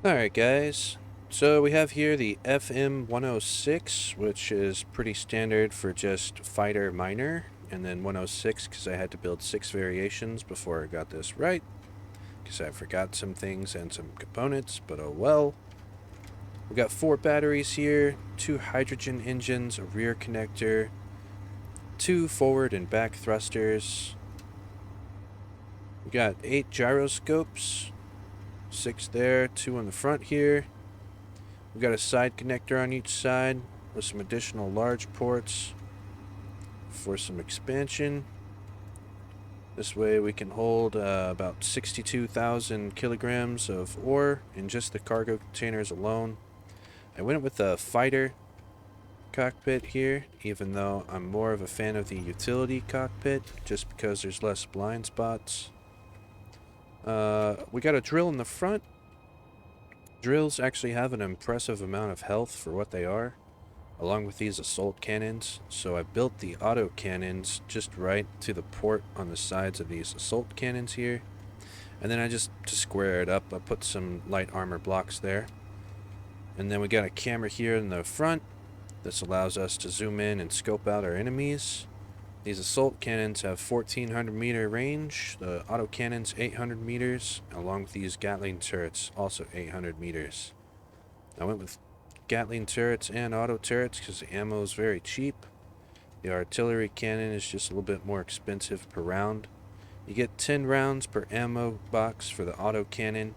Alright guys, so we have here the FM-106, which is pretty standard for just fighter minor, and then 106 because I had to build 6 variations before I got this right, because I forgot some things and some components, but oh well. We got 4 batteries here, 2 hydrogen engines, a rear connector, 2 forward and back thrusters. We got 8 gyroscopes, 6 there, 2 on the front here. We've got a side connector on each side with some additional large ports for some expansion. This way we can hold about 62,000 kilograms of ore in just the cargo containers alone. I went with a fighter cockpit here, even though I'm more of a fan of the utility cockpit, just because there's less blind spots. We got a drill in the front. Drills actually have an impressive amount of health for what they are, along with these assault cannons, so I built the auto cannons just right to the port on the sides of these assault cannons here, and then to square it up, I put some light armor blocks there. And then we got a camera here in the front. This allows us to zoom in and scope out our enemies. These assault cannons have 1400 meter range, the auto cannons 800 meters, along with these Gatling turrets, also 800 meters. I went with Gatling turrets and auto turrets because the ammo is very cheap. The artillery cannon is just a little bit more expensive per round. You get 10 rounds per ammo box for the auto cannon,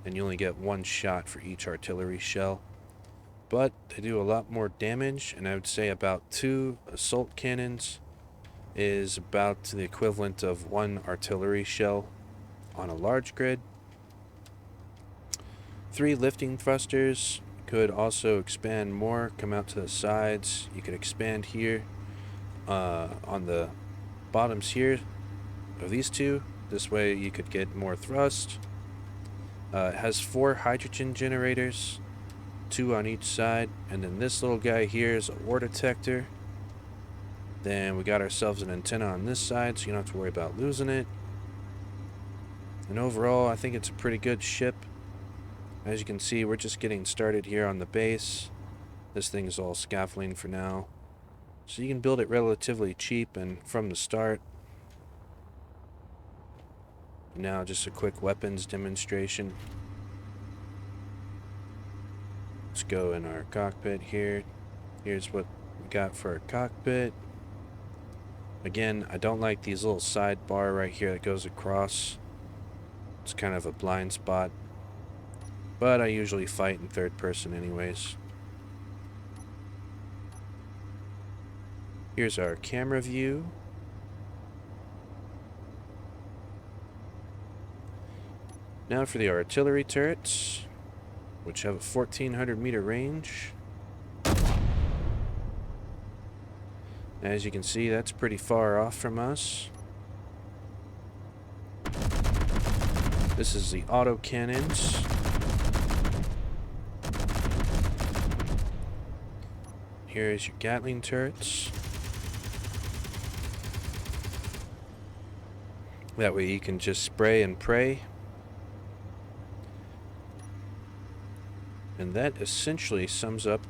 and you only get 1 shot for each artillery shell. But they do a lot more damage, and I would say about 2 assault cannons is about the equivalent of 1 artillery shell on a large grid. 3 lifting thrusters could also expand more, come out to the sides. You could expand here on the bottoms here of these 2. This way you could get more thrust. It has 4 hydrogen generators, 2 on each side, and then this little guy here is a ore detector. Then we got ourselves an antenna on this side, so you don't have to worry about losing it. And overall, I think it's a pretty good ship. As you can see, we're just getting started here on the base. This thing is all scaffolding for now, so you can build it relatively cheap and from the start. Now just a quick weapons demonstration. Let's go in our cockpit here. Here's what we got for our cockpit. Again, I don't like these little sidebar right here that goes across. It's kind of a blind spot, but I usually fight in third person anyways. Here's our camera view. Now for the artillery turrets, which have a 1400 meter range. As you can see, that's pretty far off from us. This is the auto cannons. Here is your Gatling turrets. That way you can just spray and pray. And that essentially sums up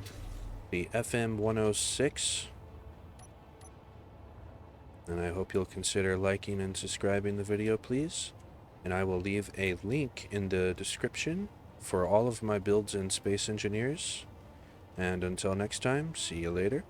the FM-106. And I hope you'll consider liking and subscribing the video, please. And I will leave a link in the description for all of my builds in Space Engineers. And until next time, see you later.